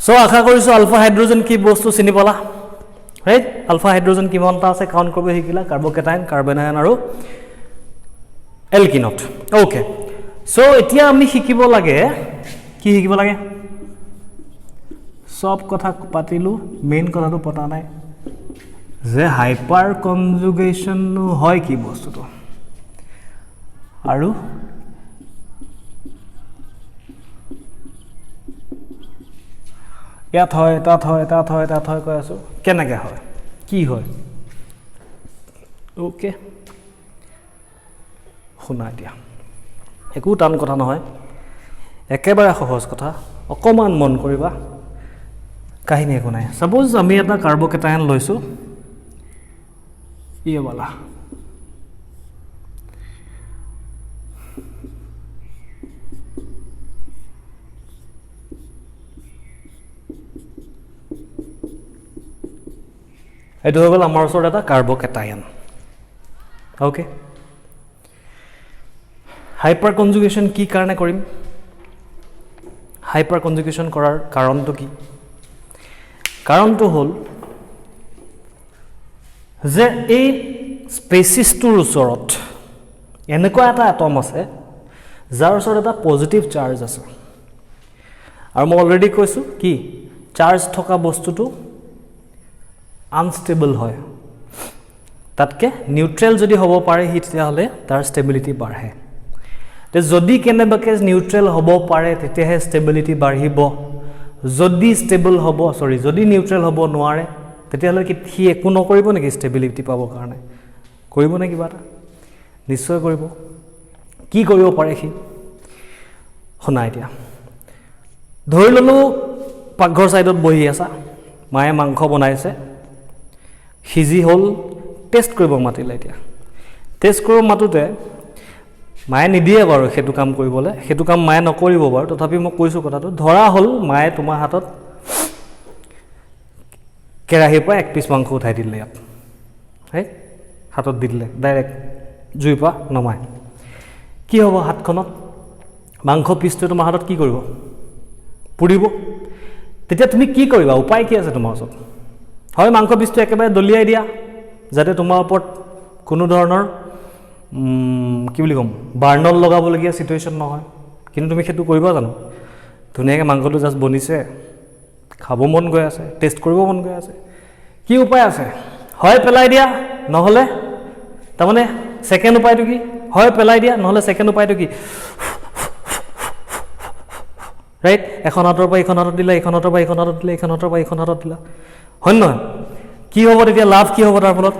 So আশা কৰিছোঁ ULFA hydrogen কি বস্তু চিনি পালা ৰাইট আলফা হাইড্ৰোজেন কিমানটা আছে কাউণ্ট কৰিব শিকিলা কাৰ্বকেটাইন কাৰ্বনায়ন আৰু এলকিনত ওকে সো এতিয়া আমি শিকিব লাগে কি শিকিব লাগে সব কথা পাতিলো মেইন কথাটো পতা নাই যে হাইপাৰ কনজুগেশ্যন হয় কি বস্তুটো আৰু ইয়াত হয় তাত হয় তাত হয় তাত হয় কৈ আছো কেনেকৈ হয় কি হয় ওকে শুনা দিয়া একো টান কথা নহয় একেবাৰে সহজ কথা অকমান মন কৰিবা কাহিনী একো নাই সাপোজ আমি এটা কাৰ্বকেটায়ন লৈছো ये वाला এইটো হৈ গ'ল আমাৰ ওচৰত এটা কাৰ্বকেটায়ন ওকে হাইপাৰ কনজুগেশ্যন কি কাৰণে কৰিম হাইপাৰ কনজুগেশ্যন কৰাৰ কাৰণটো কি কাৰণটো হ'ল যে এই স্পেচিছটোৰ ওচৰত এনেকুৱা এটা এটম আছে যাৰ ওচৰত এটা পজিটিভ চাৰ্জ আছে আৰু মই অলৰেডি কৈছোঁ কি চাৰ্জ থকা বস্তুটো আনষ্টেবল হয় তাতকে নিউট্ৰেল যদি হ'ব পাৰে তেতিয়াহ'লে তাৰ ষ্টেবিলিটি বাঢ়ে তে যদি কেনেবাকে নিউট্ৰেল হ'ব পাৰে তেতিয়াহে ষ্টেবিলিটি বাঢ়িব যদি ষ্টেবল হ'ব যদি নিউট্ৰেল হ'ব নোৱাৰে তেতিয়াহ'লে কি সি একো নকৰিব নেকি ষ্টেবিলিটি পাবৰ কাৰণে কৰিব নে কিবা এটা নিশ্চয় কৰিব কি কৰিব পাৰে সি শুনা এতিয়া ধৰি ল'লো পাকঘৰ চাইডত বহি আছা মায়ে মাংস বনাইছে সিজি হ'ল টেষ্ট কৰিব মাতিলে এতিয়া টেষ্ট কৰিব মাতোতে মায়ে নিদিয়ে বাৰু সেইটো কাম কৰিবলৈ সেইটো কাম মায়ে নকৰিব বাৰু তথাপি মই কৈছোঁ কথাটো ধৰা হ'ল মায়ে তোমাৰ হাতত কেৰাহীৰ পৰা এক পিচ মাংস উঠাই দিলে ইয়াত ৰাইট হাতত দি দিলে ডাইৰেক্ট জুইৰ পৰা নমাই কি হ'ব হাতখনত মাংস পিচটো তোমাৰ হাতত কি কৰিব পুৰিব তেতিয়া তুমি কি কৰিবা উপায় কি আছে তোমাৰ ওচৰত হয় মাংস পিচটো একেবাৰে দলিয়াই দিয়া যাতে তোমাৰ ওপৰত কোনো ধৰণৰ কি বুলি ক'ম বাৰ্ণল লগাবলগীয়া চিটুৱেশ্যন নহয় কিন্তু তুমি সেইটো কৰিবা জানো ধুনীয়াকৈ মাংসটো জাষ্ট বনিছে খাব মন গৈ আছে টেষ্ট কৰিব মন গৈ আছে কি উপায় আছে হয় পেলাই দিয়া নহ'লে তাৰমানে ছেকেণ্ড উপায়টো কি হয় পেলাই দিয়া নহ'লে ছেকেণ্ড উপায়টো কি ৰাইট এখন হাতৰ পৰা এইখন হাতত দিলা এইখন হাতৰ পৰা এইখন হাতত দিলা এইখন হাতৰ পৰা এইখন হাতত দিলা হয় নহয় কি হ'ব তেতিয়া লাভ কি হ'ব তাৰ ফলত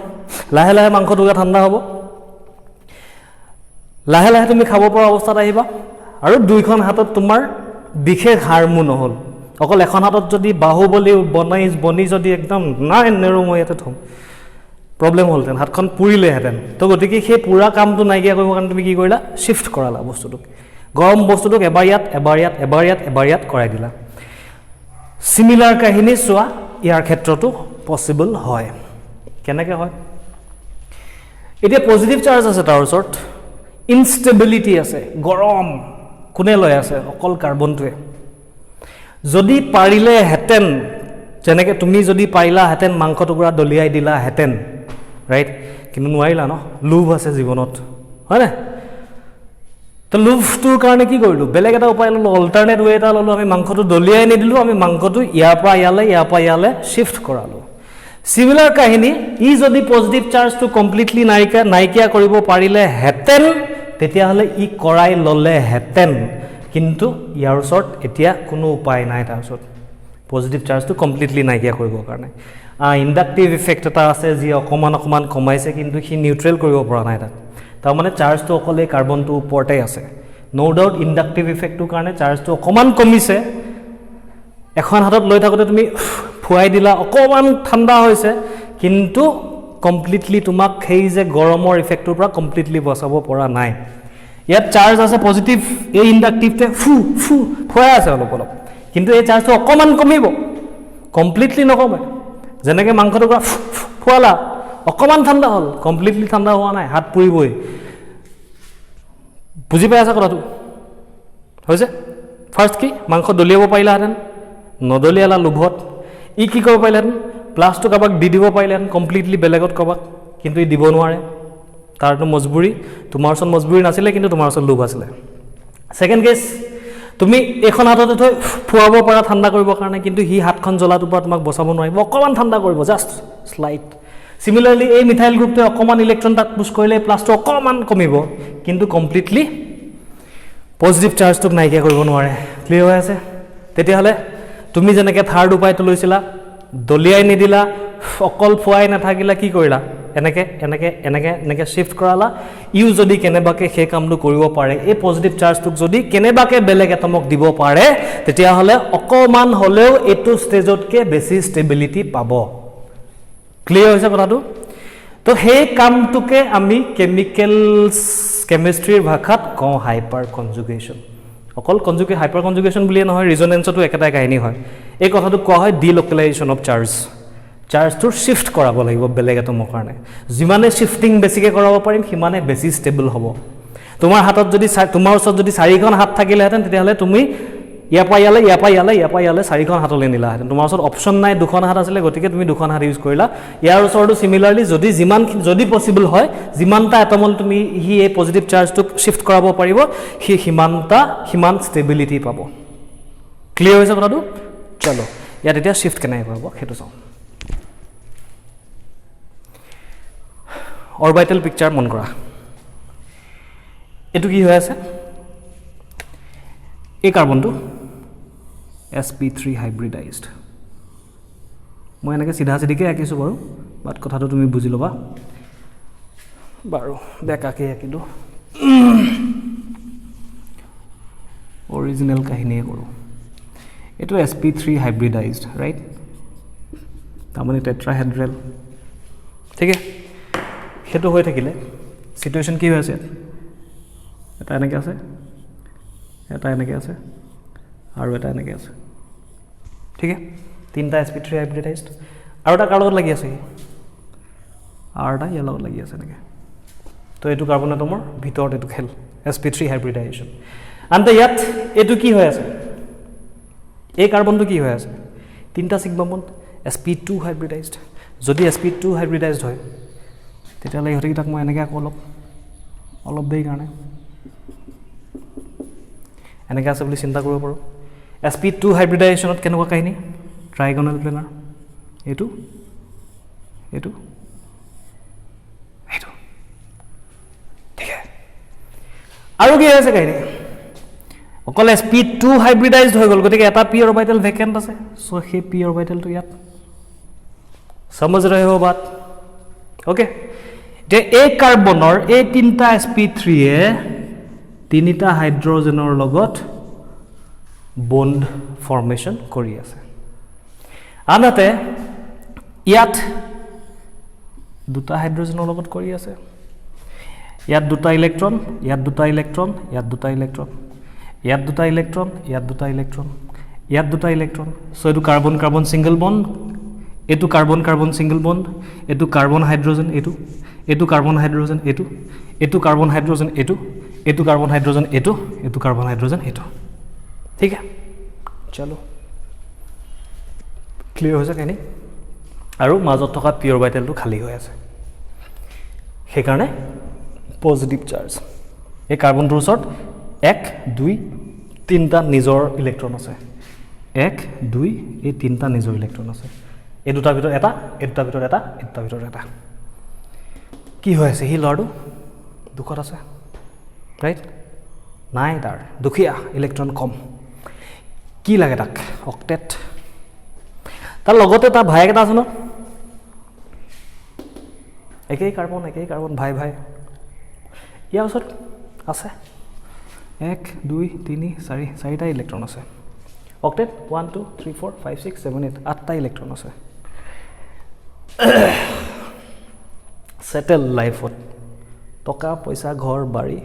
লাহে লাহে মাংস টুকুৰা ঠাণ্ডা হ'ব লাহে লাহে তুমি খাব পৰা অৱস্থাত আহিবা আৰু দুইখন হাতত তোমাৰ বিশেষ হাৰমো নহ'ল অকল এখন হাতত যদি বাহুবলি বনি যদি একদম নাই নেৰো মই ইয়াতে থ'ম প্ৰব্লেম হ'লহেঁতেন হাতখন পুৰিলেহেঁতেন তো গতিকে সেই পুৰা কামটো নাইকিয়া কৰিবৰ কাৰণে তুমি কি কৰিলা শ্বিফ্ট কৰালা বস্তুটোক গৰম বস্তুটোক এবাৰ ইয়াত এবাৰ ইয়াত এবাৰ ইয়াত এবাৰ ইয়াত কৰাই দিলা চিমিলাৰ কাহিনী চোৱা ইয়াৰ ক্ষেত্ৰতো পচিবল হয় কেনেকৈ হয় এতিয়া পজিটিভ চাৰ্জ আছে তাৰ ওচৰত ইনষ্টেবিলিটি আছে গৰম কোনে লৈ আছে অকল কাৰ্বনটোৱে যদি পাৰিলেহেঁতেন যেনেকৈ তুমি যদি পাৰিলাহেঁতেন মাংস টুকুৰা দলিয়াই দিলাহেঁতেন ৰাইট কিন্তু নোৱাৰিলা ন লোভ আছে জীৱনত হয়নে তো লোভটোৰ কাৰণে কি কৰিলোঁ বেলেগ এটা উপায় ল'লোঁ অল্টাৰনেট ৱে এটা ল'লোঁ আমি মাংসটো দলিয়াই নিদিলোঁ আমি মাংসটো ইয়াৰ পৰা ইয়ালৈ শ্বিফ্ট কৰালোঁ চিমিলাৰ কাহিনী ই যদি পজিটিভ চাৰ্জটো কমপ্লিটলি নাইকিয়া কৰিব পাৰিলেহেঁতেন তেতিয়াহ'লে ই কৰাই ল'লেহেঁতেন কিন্তু ইয়াৰ ওচৰত এতিয়া কোনো উপায় নাই তাৰ ওচৰত পজিটিভ চাৰ্জটো কমপ্লিটলি নাইকিয়া কৰিবৰ কাৰণে ইণ্ডাক্টিভ ইফেক্ট এটা আছে যি অকণমান কমাইছে কিন্তু সি নিউট্ৰেল কৰিব পৰা নাই তাক তাৰমানে চাৰ্জটো অকল এই কাৰ্বনটোৰ ওপৰতে আছে ন' ডাউট ইণ্ডাক্টিভ ইফেক্টটোৰ কাৰণে চাৰ্জটো অকণমান কমিছে এখন হাতত লৈ থাকোঁতে তুমি ফুৱাই দিলা অকণমান ঠাণ্ডা হৈছে কিন্তু কমপ্লিটলি তোমাক সেই যে গৰমৰ ইফেক্টটোৰ পৰা কমপ্লিটলি বচাব পৰা নাই ইয়াত চাৰ্জ আছে পজিটিভ এই ইণ্ডাক্টিভটোৱে ফুৱাই আছে অলপ কিন্তু এই চাৰ্জটো অকণমান কমিব কমপ্লিটলি নকমে যেনেকৈ মাংসটো পৰা ফুৱালা অকণমান ঠাণ্ডা হ'ল কমপ্লিটলি ঠাণ্ডা হোৱা নাই হাত পুৰিবই বুজি পাই আছা কথাটো হৈছে ফাৰ্ষ্ট কি মাংস দলিয়াব পাৰিলাহেঁতেন নদলিয়ালা লোভত ই কি কৰিব পাৰিলেহেঁতেন প্লাছটো কাৰোবাক দি দিব পাৰিলেহেঁতেন কমপ্লিটলি বেলেগত কাৰোবাক কিন্তু ই দিব নোৱাৰে তাৰতো মজবুৰি তোমাৰ ওচৰত মজবুৰি নাছিলে কিন্তু তোমাৰ ওচৰত লোভ আছিলে ছেকেণ্ড কেছ তুমি এখন হাততে থৈ ফুৱাব পাৰা ঠাণ্ডা কৰিবৰ কাৰণে কিন্তু সি হাতখন জ্বলাটোৰ পৰা তোমাক বচাব নোৱাৰিব অকণমান ঠাণ্ডা কৰিব জাষ্ট শ্লাইট সিমিলাৰলি এই মিথাইল গ্ৰুপটোৱে অকণমান ইলেক্ট্ৰন তাত পুছ কৰিলে প্লাছটো অকণমান কমিব কিন্তু কমপ্লিটলি পজিটিভ চাৰ্জটোক নাইকিয়া কৰিব নোৱাৰে ক্লিয়াৰ হৈ আছে তেতিয়াহ'লে তুমি যেনেকৈ থাৰ্ড উপায়টো লৈছিলা দলিয়াই নিদিলা অকল ফুৱাই নাথাকিলা কি কৰিলা এনেকৈ এনেকৈ এনেকৈ এনেকৈ শ্বিফ্ট কৰালা ইউ যদি কেনেবাকৈ সেই কামটো কৰিব পাৰে এই পজিটিভ চাৰ্জটোক যদি কেনেবাকৈ বেলেগ এটমক দিব পাৰে তেতিয়াহ'লে অকণমান হ'লেও এইটো ষ্টেজতকৈ বেছি ষ্টেবিলিটি পাব ক্লিয়াৰ হৈছে কথাটো তো সেই কামটোকে আমি কেমিষ্ট্ৰিৰ ভাষাত কওঁ হাইপাৰ কনজুগেশ্যন অকল হাইপাৰ কনজুগেশ্যন বুলিয়ে নহয় ৰিজনেঞ্চতো একেটাই কাহিনী হয় এই কথাটো কোৱা হয় ডিল'কেলাইজেশ্যন অফ চাৰ্জটোৰ শ্বিফ্ট কৰাব লাগিব বেলেগ এটমৰ কাৰণে যিমানে শ্বিফ্টিং বেছিকৈ কৰাব পাৰিম সিমানে বেছি ষ্টেবল হ'ব তোমাৰ হাতত যদি তোমাৰ ওচৰত যদি 4খন হাত থাকিলেহেঁতেন তেতিয়াহ'লে তুমি ইয়াৰ পৰা ইয়ালৈ 4খন হাতলৈ নিলাহেঁতেন তোমাৰ ওচৰত অপশ্যন নাই 2খন হাত আছিলে গতিকে তুমি 2খন হাত ইউজ কৰিলা ইয়াৰ ওচৰতো চিমিলাৰলি যদি পচিবল হয় যিমানটা এটমল তুমি সি এই পজিটিভ চাৰ্জটোক শ্বিফ্ট কৰাব পাৰিব সি সিমান ষ্টেবিলিটি পাব ক্লিয়াৰ হৈছে কথাটো চলো ইয়াত এতিয়া শ্বিফ্ট কেনেকৈ কৰাব সেইটো চাওঁ অৰবিটেল পিকচাৰ মন কৰা এইটো কি হৈ আছে এই কাৰ্বনটো sp3 হাইব্ৰিডাইজড মই এনেকৈ চিধা চিধিকৈ আঁকিছোঁ বাৰু বাট কথাটো তুমি বুজি ল'বা বাৰু বেকাকৈ আঁকিলোঁ অৰিজিনেল কাহিনীয়ে কৰোঁ এইটো sp3 হাইব্ৰিডাইজড ৰাইট তাৰমানে টেট্ৰাহেড্ৰেল ঠিক আছে সেইটো হৈ থাকিলে চিটুৱেশ্যন কি হৈ আছে এটা এনেকৈ আছে এটা এনেকৈ আছে আৰু এটা এনেকৈ আছে ঠিক আছে 3টা sp3 হাইব্ৰিডাইজড আৰু এটা কাৰ লগত লাগি আছে আৰু এটা ইয়াৰ লগত লাগি আছে এনেকৈ তো এইটো কাৰ্বন এটমৰ ভিতৰত এইটো খেল sp3 হাইব্ৰিডাইজেশ্যন আনহাতে ইয়াত এইটো কি হৈ আছে এই কাৰ্বনটো কি হৈ আছে 3টা ছিগমা বন্ড sp2 হাইব্ৰিডাইজড যদি sp2 হাইব্ৰিডাইজড হয় তেতিয়াহ'লে ইহঁতকেইটাক মই এনেকৈ আকৌ অলপ দেৰি কাৰণে এনেকৈ আছে বুলি চিন্তা কৰিব পাৰোঁ sp2 হাইব্ৰিডাইজেশ্যনত কেনেকুৱা কাহিনী ট্ৰাইগনেল প্লেনাৰ এইটো ঠিক আছে আৰু কি হৈছে কাহিনী অকল sp2 হাইব্ৰিডাইজড হৈ গ'ল গতিকে এটা পি অৰবিটেল ভেকেণ্ট আছে চ' সেই পি অৰবিটেলটো ইয়াত সমজ ৰহে হো বাত অ'কে যে এই কাৰ্বনৰ এই 3টা sp3-এ 3টা হাইড্ৰজেনৰ লগত বন্ড ফৰ্মেশ্যন কৰি আছে আনহাতে ইয়াত 2টা হাইড্ৰজেনৰ লগত কৰি আছে ইয়াত 2টা ইলেক্ট্ৰন ইয়াত 2টা ইলেক্ট্ৰন ইয়াত 2টা ইলেক্ট্ৰন ইয়াত 2টা ইলেক্ট্ৰন ইয়াত 2টা ইলেক্ট্ৰন ইয়াত 2টা ইলেক্ট্ৰন চ' এইটো কাৰ্বন কাৰ্বন ছিংগল বন্ড এইটো কাৰ্বন কাৰ্বন ছিংগল বন্ড এইটো কাৰ্বন হাইড্ৰজেন এইটো কাৰ্বন হাইড্ৰজেন এইটো কাৰ্বন হাইড্ৰজেন এইটো কাৰ্বন হাইড্ৰজেন এইটো কাৰ্বন হাইড্ৰজেন ঠিক আছে চলো ক্লিয়াৰ হৈছে কাহিনী আৰু মাজত থকা পি অৰবিটেলটো খালী হৈ আছে সেইকাৰণে পজিটিভ চাৰ্জ এই কাৰ্বনটোৰ ওচৰত 1 2 3টা নিজৰ ইলেক্ট্ৰন আছে 1 2 এই 3টা নিজৰ ইলেক্ট্ৰন আছে এই দুটাৰ ভিতৰত এটা এই দুটাৰ ভিতৰত এটা এই দুটাৰ ভিতৰত এটা কি হৈ আছে সি ল'ৰাটো দুখত আছে ৰাইট নাই তাৰ দুখীয়া ইলেক্ট্ৰন কম কি লাগে তাক অক্টেট তাৰ লগতে তাৰ ভাইক এটা আছে ন একেই কাৰ্বন ভাই ইয়াৰ ওচৰত আছে 1 2 3 4 4টা ইলেক্ট্ৰন আছে অক্টেট 1 2 3 4 5 6 7 8 8টা ইলেক্ট্ৰন আছে সেটেল লাইফত টকা পইচা ঘৰ বাৰী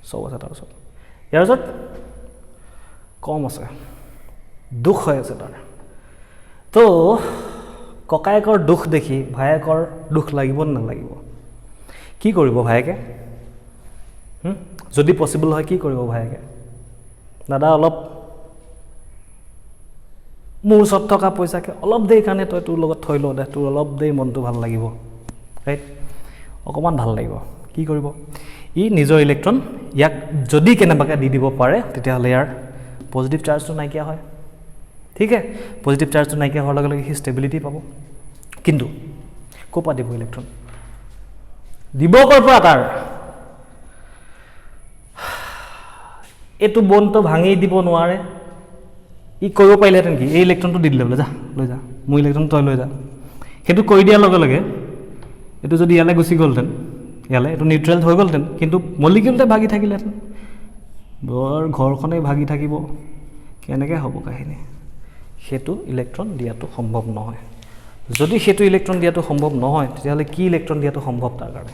চব আছে তাৰ ওচৰত ইয়াৰ ওচৰত কম আছে দুখ হৈ আছে তাৰ তো ককায়েকৰ দুখ দেখি ভায়েকৰ দুখ লাগিব নালাগিব কি কৰিব ভায়েকে যদি পচিবল হয় কি কৰিব ভায়েকে দাদা অলপ মোৰ ওচৰত থকা পইচাকে অলপ দেৰি কাৰণে তই তোৰ লগত থৈ ল দে তোৰ অলপ দেৰি মনটো ভাল লাগিব ৰাইট অকণমান ভাল লাগিব কি কৰিব ই নিজৰ ইলেক্ট্ৰন ইয়াক যদি কেনেবাকৈ দি দিব পাৰে তেতিয়াহ'লে ইয়াৰ পজিটিভ চাৰ্জটো নাইকিয়া হয় ঠিক আছে পজিটিভ চাৰ্জটো নাইকিয়া হোৱাৰ লগে লগে সি ষ্টেবিলিটি পাব কিন্তু ক'ৰ পৰা দিব ইলেক্ট্ৰন দিব ক'ৰ পৰা তাৰ এইটো বনটো ভাঙি দিব নোৱাৰে ই কৰিব পাৰিলেহেঁতেন কি এই ইলেক্ট্ৰনটো দি দিলে বোলে যা লৈ যা মোৰ ইলেক্ট্ৰনটো তই লৈ যা সেইটো কৰি দিয়াৰ লগে লগে এইটো যদি ইয়ালৈ গুচি গ'লহেঁতেন ইয়ালৈ এইটো নিউট্ৰেল হৈ গ'লহেঁতেন কিন্তু মলিকিউলতে ভাগি থাকিলেহেঁতেন বৰ ঘৰখনেই ভাগি থাকিব কেনেকৈ হ'ব কাহিনী সেইটো ইলেক্ট্ৰন দিয়াটো সম্ভৱ নহয় যদি সেইটো ইলেক্ট্ৰন দিয়াটো সম্ভৱ নহয় তেতিয়াহ'লে কি ইলেক্ট্ৰন দিয়াটো সম্ভৱ তাৰ কাৰণে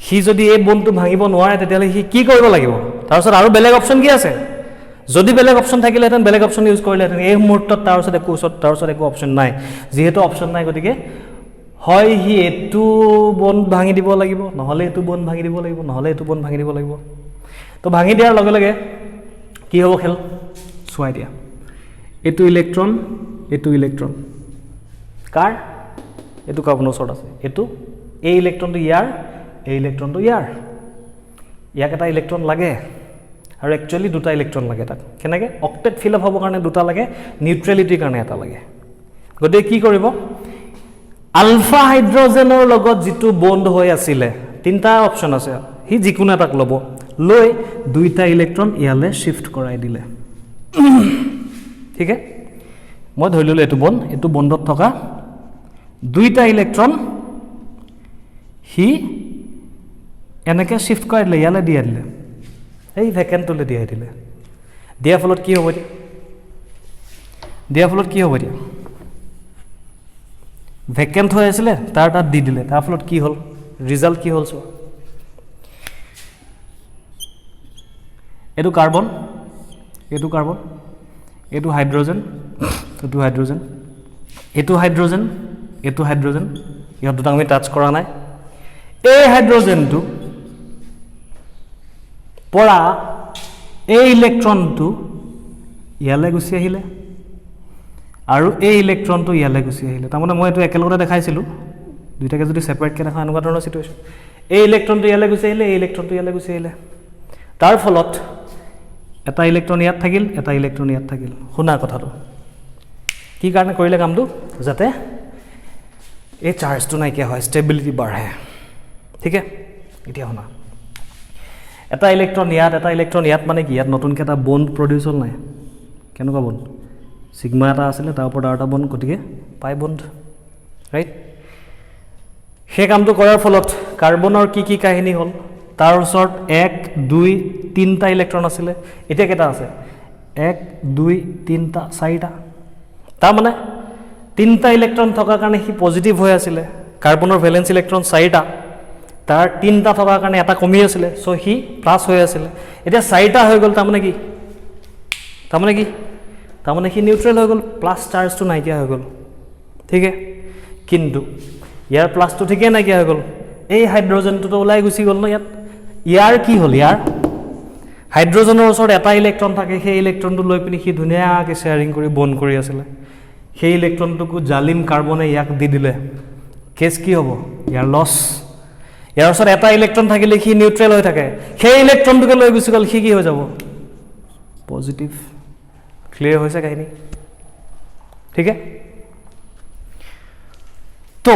সি যদি এই বনটো ভাঙিব নোৱাৰে তেতিয়াহ'লে সি কি কৰিব লাগিব তাৰপিছত আৰু বেলেগ অপশ্যন কি আছে যদি বেলেগ অপশ্যন থাকিলেহেঁতেন বেলেগ অপশ্যন ইউজ কৰিলেহেঁতেন এই মুহূৰ্তত তাৰ ওচৰত একো অপশ্যন নাই যিহেতু অপশ্যন নাই গতিকে হয় সি এইটো বন ভাঙি দিব লাগিব নহ'লে এইটো বন ভাঙি দিব লাগিব নহ'লে এইটো বন ভাঙি দিব লাগিব তো ভাঙি দিয়াৰ লগে লগে কি হ'ব খেল চোৱাই দিয়া এইটো ইলেক্ট্ৰন কাৰ এইটো কাৰ্বনৰ ওচৰত আছে এইটো এই ইলেক্ট্ৰনটো ইয়াৰ এই ইলেক্ট্ৰনটো ইয়াৰ ইয়াক এটা ইলেক্ট্ৰন লাগে আৰু একচুৱেলি দুটা ইলেক্ট্ৰন লাগে তাক কেনেকৈ অক্টেট ফিল আপ হ'বৰ কাৰণে দুটা লাগে নিউট্ৰেলিটিৰ কাৰণে এটা লাগে গতিকে কি কৰিব আলফা হাইড্ৰজেনৰ লগত যিটো বন্ড হৈ আছিলে তিনিটা অপশ্যন আছে সি যিকোনো এটাক ল'ব লৈ দুইটা ইলেক্ট্ৰন ইয়ালৈ শিফ্ট কৰাই দিলে ঠিক আছে মই ধৰি ল'লোঁ এইটো বণ্ডত থকা দুইটা ইলেক্ট্ৰন সি এনেকৈ শিফ্ট কৰাই দিলে ইয়ালৈ দিয়াই দিলে এই ভেকেণ্টলৈ দিয়াই দিলে দিয়াৰ ফলত কি হ'ব এতিয়া ভেকেণ্ট হৈ আছিলে তাৰ তাত দি দিলে তাৰ ফলত কি হ'ল ৰিজাল্ট কি হ'ল চোৱা এইটো কাৰ্বন এইটো হাইড্ৰজেন ইহঁত দুটাক আমি টাচ কৰা নাই এই হাইড্ৰজেনটো পৰা এই ইলেক্ট্ৰনটো ইয়ালৈ গুচি আহিলে আৰু এই ইলেক্ট্ৰনটো ইয়ালৈ গুচি আহিলে তাৰমানে মই এইটো একেলগতে দেখাইছিলোঁ দুইটাকে যদি ছেপাৰেটকৈ দেখা এনেকুৱা ধৰণৰ চিটুৱেশ্যন এই ইলেক্ট্ৰনটো ইয়ালৈ গুচি আহিলে এই ইলেক্ট্ৰনটো ইয়ালৈ গুচি আহিলে তাৰ ফলত এটা ইলেক্ট্ৰন ইয়াত থাকিল এটা ইলেক্ট্ৰন ইয়াত থাকিল শুনা কথাটো কি কাৰণে কৰিলে কামটো যাতে এই চাৰ্জটো নাইকিয়া হয় ষ্টেবিলিটি বাঢ়ে ঠিক আছে এতিয়া শুনা এটা ইলেক্ট্ৰন ইয়াত মানে কি ইয়াত নতুনকৈ এটা বন্ড প্ৰডিউচ হ'ল নাই কেনেকুৱা বন্ড সিগমা এটা আছিলে তাৰ ওপৰত আৰু এটা বন্ড গতিকে পাই বন্ড ৰাইট সেই কামটো কৰাৰ ফলত কাৰ্বনৰ কি কাহিনী হ'ল তাৰ ওচৰত 1 2 3টা ইলেক্ট্ৰন আছিলে এতিয়া কেইটা আছে 1 2 3টা 4টা তাৰমানে 3টা ইলেক্ট্ৰন থকাৰ কাৰণে সি পজিটিভ হৈ আছিলে কাৰ্বনৰ ভেলেন্স ইলেক্ট্ৰন 4টা তাৰ 3টা থকাৰ কাৰণে এটা কমি আছিলে সো সি প্লাছ হৈ আছিলে এতিয়া 4টা হৈ গ'ল তাৰমানে সি নিউট্ৰেল হৈ গ'ল প্লাছ চাৰ্জটো নাইকিয়া হৈ গ'ল ঠিক আছে কিন্তু ইয়াৰ প্লাছটো ঠিকেই নাইকিয়া হৈ গ'ল এই হাইড্ৰজেনটোতো ওলাই গুচি গ'ল ন ইয়াৰ কি হ'ল ইয়াৰ হাইড্ৰজেনৰ ওচৰত এটা ইলেক্ট্ৰন থাকে সেই ইলেক্ট্ৰনটো লৈ পিনি সি ধুনীয়াকৈ শ্বেয়াৰিং কৰি বন্ড কৰি আছিলে সেই ইলেক্ট্ৰনটোকো জালিম কাৰ্বনে ইয়াক দি দিলে কেছ কি হ'ব ইয়াৰ লছ ইয়াৰ ওচৰত এটা ইলেক্ট্ৰন থাকিলে সি নিউট্ৰেল হৈ থাকে সেই ইলেক্ট্ৰনটোকে লৈ গুচি গ'ল সি কি হৈ যাব পজিটিভ ক্লিয়াৰ হৈছে কাহিনী ঠিক আছে তো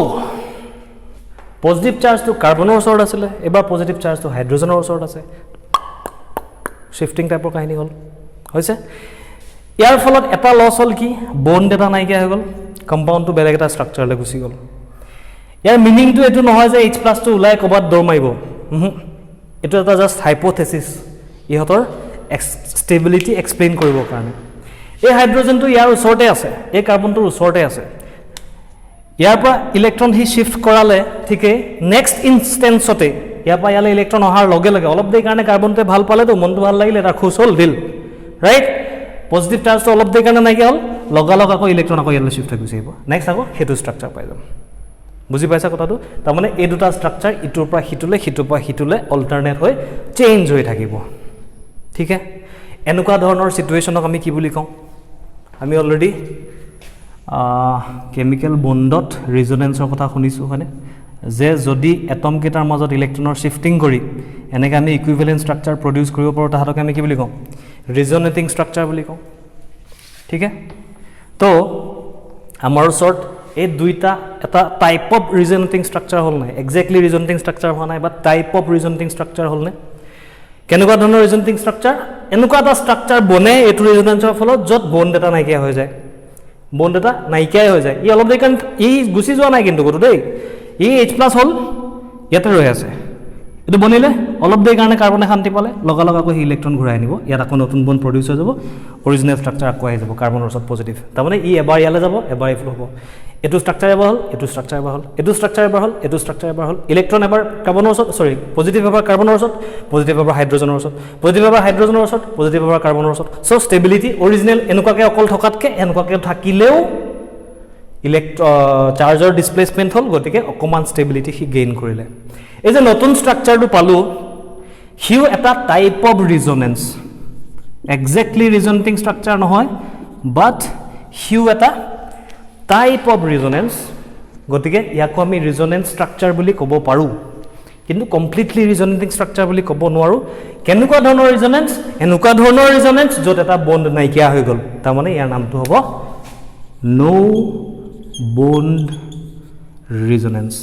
পজিটিভ চাৰ্জটো কাৰ্বনৰ ওচৰত আছিলে এবাৰ পজিটিভ চাৰ্জটো হাইড্ৰজেনৰ ওচৰত আছে শিফটিং টাইপৰ কাহিনী হ'ল হৈছে ইয়াৰ ফলত এটা লছ হ'ল কি বন্ড এটা নাইকিয়া হৈ গ'ল কম্পাউণ্ডটো বেলেগ এটা ষ্ট্ৰাকচাৰলৈ গুচি গ'ল ইয়াৰ মিনিংটো এইটো নহয় যে H+ টো ওলাই ক'ৰবাত দৌৰ মাৰিব এইটো এটা জাষ্ট হাইপথেচিছ ইহঁতৰ ষ্টেবিলিটি এক্সপ্লেইন কৰিবৰ কাৰণে এই হাইড্ৰজেনটো ইয়াৰ ওচৰতে আছে এই কাৰ্বনটোৰ ওচৰতে আছে ইয়াৰ পৰা ইলেক্ট্ৰন সি শিফ্ট কৰালে ঠিকেই নেক্সট ইনষ্টেঞ্চতে ইয়াৰ পৰা ইয়ালৈ ইলেক্ট্ৰন অহাৰ লগে লগে অলপ দেৰি কাৰণে কাৰ্বনটোৱে ভাল পালেতো মনটো ভাল লাগিলে এটা খুচ হ'ল দিল ৰাইট পজিটিভ চাৰ্জটো অলপ দেৰি কাৰণে নাইকিয়া হ'ল লগালগ আকৌ ইলেক্ট্ৰন আকৌ ইয়ালৈ শিফ্ট হৈ গুচি আহিব নেক্সট আকৌ সেইটো ষ্ট্ৰাকচাৰ পাই যাম বুজি পাইছা কথাটো তাৰমানে এই দুটা ষ্ট্ৰাকচাৰ ইটোৰ পৰা সিটোলৈ অল্টাৰনেট হৈ চেঞ্জ হৈ থাকিব ঠিক আছে এনেকুৱা ধৰণৰ চিটুৱেশ্যনক আমি কি বুলি কওঁ আমি অলৰেডি কেমিকেল বণ্ডত ৰিজনেন্সৰ কথা শুনিছোঁ হয়নে যে যদি এটম কেইটাৰ মাজত ইলেক্ট্ৰনৰ শিফটিং কৰি এনেকৈ আমি ইকুইভেলেন্ট ষ্ট্ৰাকচাৰ প্ৰডিউচ কৰিব পাৰোঁ তাহাঁতক আমি কি বুলি কওঁ ৰিজনেটিং ষ্ট্ৰাকচাৰ বুলি কওঁ ঠিক আছে তো আমাৰ ওচৰত এই দুইটা এটা টাইপ অফ ৰিজনেটিং ষ্ট্ৰাকচাৰ হ'ল নাই এক্সেক্টলি ৰিজনেটিং ষ্ট্ৰাকচাৰ হোৱা নাই বা টাইপ অফ ৰিজনেটিং ষ্ট্ৰাকচাৰ হ'ল নে কেনেকুৱা ধৰণৰ ৰিজনেটিং ষ্ট্ৰাকচাৰ এনেকুৱা এটা ষ্ট্ৰাকচাৰ বনে এইটো ৰিজনেন্সৰ ফলত য'ত বণ্ড এটা নাইকিয়া হৈ যায় বণ্ড এটা নাইকিয়াই হৈ যায় ই অলপ দেৰি কাৰণ ই গুচি যোৱা নাই কিন্তু ক'তো দেই ই H+ হ'ল ইয়াতে ৰৈ আছে এইটো বনিলে অলপ দেৰি কাৰণে কাৰ্বনে শান্তি পালে লগালগ আকৌ সেই ইলেক্ট্ৰন ঘূৰাই আনিব ইয়াত আকৌ নতুন বণ্ড প্ৰডিউচ হৈ যাব অৰিজিনেল ষ্ট্ৰাকচাৰ আকৌ আহি যাব কাৰ্বনৰ ওচৰত পজিটিভ তাৰমানে ই এবাৰ ইয়ালৈ যাব এবাৰ এইফালে হ'ব এইটো ষ্ট্ৰাকচাৰ এবাৰ হ'ল এইটো ষ্ট্ৰাকচাৰ এবাৰ হ'ল এইটো ষ্ট্ৰাকচাৰ এবাৰ হ'ল এইটো ষ্ট্ৰাকচাৰ এবাৰ হ'ল ইলেক্ট্ৰন এবাৰ কাৰ্বনৰ ওচৰত পজিটিভ এবাৰ কাৰ্বনৰ ওচৰত পজিটিভ এবাৰ হাইড্ৰজেনৰ ওচৰত পজিটিভ এবাৰ হাইড্ৰজেনৰ ওচৰত পজিটিভ এবাৰ কাৰ্বনৰ ওচৰত চ' ষ্টেবিলিটি অৰিজিনেল এনেকুৱাকৈ অকল থকাতকৈ এনেকুৱাকৈ থাকিলেও চাৰ্জৰ ডিছপ্লেচমেণ্ট হ'ল গতিকে অকণমান ষ্টেবিলিটি সি গেইন কৰিলে এই যে নতুন ষ্ট্ৰাকচাৰটো পালোঁ সিও এটা টাইপ অফ ৰিজনেন্স এক্সেক্টলি ৰিজনেটিং ষ্ট্ৰাকচাৰ নহয় বাট সিও এটা টাইপ অফ ৰিজনেন্স গতিকে ইয়াকো আমি ৰিজনেন্স ষ্ট্ৰাকচাৰ বুলি ক'ব পাৰোঁ কিন্তু কমপ্লিটলি ৰিজনেটিং ষ্ট্ৰাকচাৰ বুলি ক'ব নোৱাৰোঁ কেনেকুৱা ধৰণৰ ৰিজনেন্স এনেকুৱা ধৰণৰ ৰিজনেন্স য'ত এটা বণ্ড নাইকিয়া হৈ গ'ল তাৰমানে ইয়াৰ নামটো হ'ব নো বণ্ড ৰিজনেন্স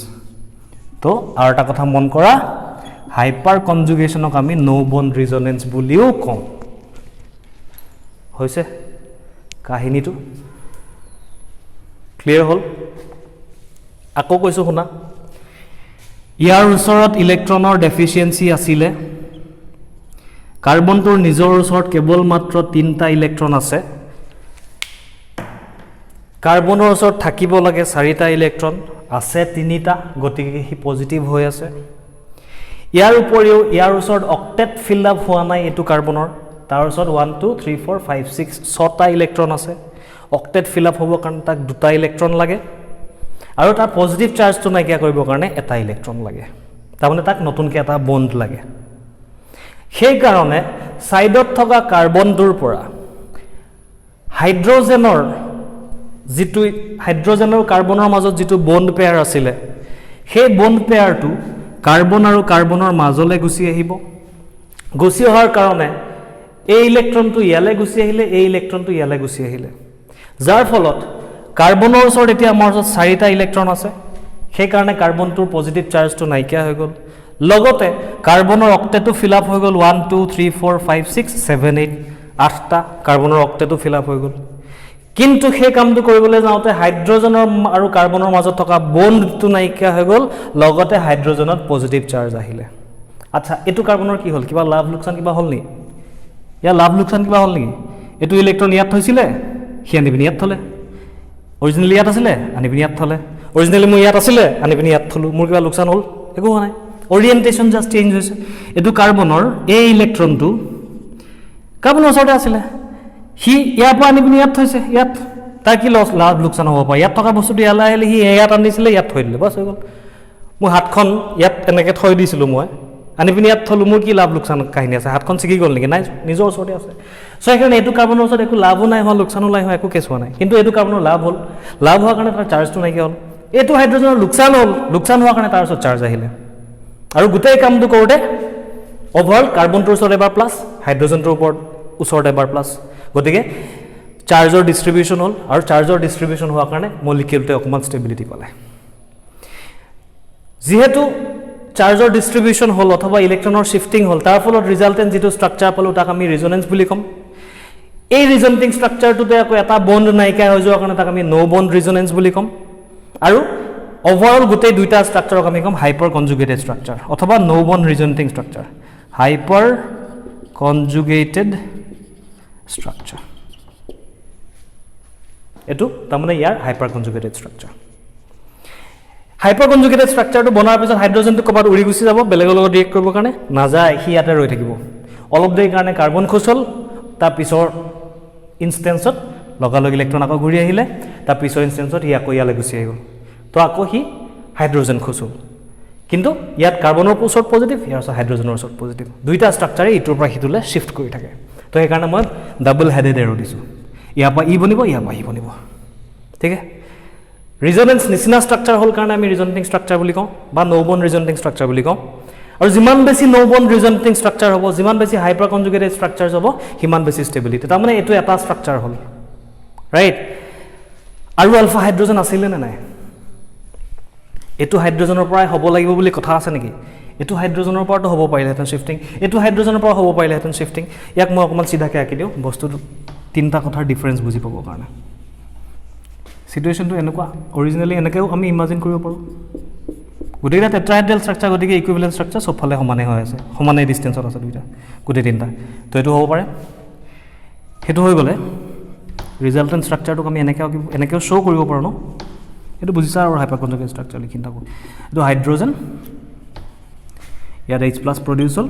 তো আৰু এটা কথা মন কৰা হাইপাৰ কনজুগেশ্যনক আমি নো বণ্ড ৰিজনেন্স বুলিও কওঁ হৈছে কাহিনীটো ক্লিয়াৰ হ'ল আকৌ কৈছোঁ শুনা ইয়াৰ ওচৰত ইলেক্ট্ৰনৰ ডেফিচিয়েঞ্চি আছিলে কাৰ্বনটোৰ নিজৰ ওচৰত কেৱল মাত্ৰ 3টা ইলেক্ট্ৰন আছে কাৰ্বনৰ ওচৰত থাকিব লাগে 4টা ইলেক্ট্ৰন আছে 3টা গতিকে সি পজিটিভ হৈ আছে ইয়াৰ উপৰিও ইয়াৰ ওচৰত অক্টেট ফিল আপ হোৱা নাই এইটো কাৰ্বনৰ তাৰ ওচৰত 1 2 3 4 5 6 6টা ইলেক্ট্ৰন আছে অক্টেট ফিল আপ হ'বৰ কাৰণে তাক 2টা ইলেক্ট্ৰন লাগে আৰু তাৰ পজিটিভ চাৰ্জটো নাইকিয়া কৰিবৰ কাৰণে এটা ইলেক্ট্ৰন লাগে তাৰমানে তাক নতুনকৈ এটা বণ্ড লাগে সেইকাৰণে ছাইডত থকা কাৰ্বনটোৰ পৰা হাইড্ৰজেনৰ যিটো হাইড্ৰজেন আৰু কাৰ্বনৰ মাজত যিটো বণ্ড পেয়াৰ আছিলে সেই বণ্ড পেয়াৰটো কাৰ্বন আৰু কাৰ্বনৰ মাজলৈ গুচি আহিব গুচি অহাৰ কাৰণে এই ইলেক্ট্ৰনটো ইয়ালৈ গুচি আহিলে এই ইলেক্ট্ৰনটো ইয়ালৈ গুচি আহিলে যাৰ ফলত কাৰ্বনৰ ওচৰত এতিয়া আমাৰ ওচৰত 4টা ইলেক্ট্ৰন আছে সেইকাৰণে কাৰ্বনটোৰ পজিটিভ চাৰ্জটো নাইকিয়া হৈ গ'ল লগতে কাৰ্বনৰ অক্টেটো ফিল আপ হৈ গ'ল 1 2 3 4 5 6 7 8 8টা কাৰ্বনৰ অক্টেটো ফিল আপ হৈ গ'ল কিন্তু সেই কামটো কৰিবলৈ যাওঁতে হাইড্ৰজেনৰ আৰু কাৰ্বনৰ মাজত থকা বণ্ডটো নাইকিয়া হৈ গ'ল লগতে হাইড্ৰজেনত পজিটিভ চাৰ্জ আহিলে আচ্ছা এইটো কাৰ্বনৰ কি হ'ল কিবা লাভ লোকচান কিবা হ'ল নেকি ইয়াৰ লাভ লোকচান কিবা হ'ল নেকি এইটো ইলেক্ট্ৰন ইয়াত থৈছিলে সি আনি পিনি ইয়াত থ'লে অৰিজিনেলি ইয়াত আছিলে আনি পিনি ইয়াত থ'লে অৰিজিনেলি মোৰ ইয়াত আছিলে আনি পিনি ইয়াত থ'লোঁ মোৰ কিবা লোকচান হ'ল একো হোৱা নাই অৰিয়েণ্টেশ্যন জাষ্ট চেঞ্জ হৈছে এইটো কাৰ্বনৰ এই ইলেক্ট্ৰনটো কাৰ্বনৰ ওচৰতে আছিলে সি ইয়াৰ পৰা আনি পিনি ইয়াত থৈছে ইয়াত তাৰ কি লাভ লোকচান হ'ব পাৰে ইয়াত থকা বস্তুটো ইয়ালৈ আহিলে সি ইয়াত আনিছিলে ইয়াত থৈ দিলে বাছ হৈ গ'ল মোৰ হাতখন ইয়াত এনেকৈ থৈ দিছিলোঁ মই আনি পিনি ইয়াত থ'লোঁ মোৰ কি লাভ লোকচান কাহিনী আছে হাতখন ছিগি গ'ল নেকি নাই নিজৰ ওচৰতে আছে চ' সেইকাৰণে এইটো কাৰ্বনৰ ওচৰত একো লাভো নাই হোৱা লোকচানো নাই হোৱা একো কেছ হোৱা নাই কিন্তু এইটো কাৰ্বনৰ লাভ হ'ল লাভ হোৱাৰ কাৰণে তাৰ চাৰ্জটো নাইকিয়া হ'ল এইটো হাইড্ৰজেনৰ লোকচান হ'ল লোকচান হোৱাৰ কাৰণে তাৰ ওচৰত চাৰ্জ আহিলে আৰু গোটেই কামটো কৰোঁতে অভাৰঅল কাৰ্বনটোৰ ওচৰত এবাৰ প্লাছ হাইড্ৰজেনটোৰ ওচৰত এবাৰ প্লাছ গতিকে চাৰ্জৰ ডিষ্ট্ৰিবিউশ্যন হ'ল আৰু চাৰ্জৰ ডিষ্ট্ৰিবিউশ্যন হোৱাৰ কাৰণে মলিকিউলটোৱে অকণমান ষ্টেবিলিটি পালে যিহেতু চাৰ্জৰ ডিষ্ট্ৰিবিউশ্যন হ'ল অথবা ইলেক্ট্ৰনৰ শিফটিং হ'ল তাৰ ফলত ৰিজাল্টেণ্ট যিটো ষ্ট্ৰাকচাৰ পালোঁ তাক আমি ৰিজনেন্স বুলি ক'ম এই ৰিজনেটিং ষ্ট্ৰাকচাৰটোতে আকৌ এটা বণ্ড নাইকিয়া হৈ যোৱাৰ কাৰণে তাক আমি নো বণ্ড ৰিজনেন্স বুলি ক'ম আৰু অভাৰঅল গোটেই দুইটা ষ্ট্ৰাকচাৰক আমি ক'ম হাইপাৰ কনজুগেটেড ষ্ট্ৰাকচাৰ অথবা no bond resonating structure hyperconjugated structure এইটো তাৰমানে ইয়াৰ hyperconjugated structure hyperconjugated ষ্ট্ৰাকচাৰটো বনাৰ পিছত হাইড্ৰজেনটো ক'ৰবাত উৰি গুচি যাব বেলেগৰ লগত ৰিয়েক্ট কৰিবৰ কাৰণে নাযায় সি ইয়াতে ৰৈ থাকিব অলপ দেৰিৰ কাৰণে কাৰ্বন খোজ হ'ল তাৰ পিছৰ ইনষ্টেঞ্চত লগালগ ইলেক্ট্ৰন আকৌ ঘূৰি আহিলে তাৰ পিছৰ ইনষ্টেঞ্চত সি আকৌ ইয়ালৈ গুচি আহি গ'ল তো আকৌ সি হাইড্ৰজেন খোজ হ'ল কিন্তু ইয়াত কাৰ্বনৰ ওচৰত পজিটিভ ইয়াৰ ওচৰত হাইড্ৰজেনৰ ওচৰত পজিটিভ দুইটা ষ্ট্ৰাকচাৰে ইটোৰ পৰা সিটোলৈ শ্বিফ্ট কৰি থাকে তো সেইকাৰণে মই ডাবল হেডেড এৰো দিছোঁ ইয়াৰ পৰা ই বনিব ইয়াৰ পৰা ই বনিব ঠিক আছে ৰিজনেন্স নিচিনা ষ্ট্ৰাকচাৰ হ'ল কাৰণে আমি ৰিজনেটিং ষ্ট্ৰাকচাৰ বুলি কওঁ বা নো বন ৰিজনেটিং ষ্ট্ৰাকচাৰ বুলি কওঁ আৰু যিমান বেছি নো বন ৰিজনেটিং ষ্ট্ৰাকচাৰ হ'ব যিমান বেছি হাইপাৰ কনজুগেটেড ষ্ট্ৰাকচাৰছ হ'ব সিমান বেছি ষ্টেবিলিটি তাৰমানে এইটো এটা ষ্ট্ৰাকচাৰ হ'ল ৰাইট আৰু আলফা হাইড্ৰজেন আছিলে নে নাই এইটো হাইড্ৰজেনৰ পৰাই হ'ব লাগিব বুলি কথা আছে নেকি এইটো হাইড্ৰজেনৰ পৰাটো হ'ব পাৰিলেহেঁতেন শ্বিফটিং এইটো হাইড্ৰজেনৰ পৰা হ'ব পাৰিলেহেঁতেন শ্বিফটিং ইয়াক মই অকণমান চিধাকৈ আঁকি দিওঁ বস্তুটো তিনিটা কথাৰ ডিফাৰেঞ্চ বুজি পাবৰ কাৰণে চিটুৱেশ্যনটো এনেকুৱা অৰিজিনেলি এনেকৈও আমি ইমাজিন কৰিব পাৰোঁ গোটেইকেইটা টেট্ৰাহেড্ৰেল ষ্ট্ৰাকচাৰ গতিকে ইকুইভেলেণ্ট ষ্ট্ৰাকচাৰ চবফালে সমানে হৈ আছে সমানে ডিষ্টেঞ্চত আছে দুইটা গোটেই তিনিটা তো এইটো হ'ব পাৰে সেইটো হৈ গ'লে ৰিজাল্টেণ্ট ষ্ট্ৰাকচাৰটোক আমি এনেকৈও শ্ব' কৰিব পাৰোঁ ন এইটো বুজিছা আৰু হাইপাৰ কনজুগেটেড ষ্ট্ৰাকচাৰ লিখি থাকোঁ এইটো হাইড্ৰজেন ইয়াত H+ প্ৰডিউচ হ'ল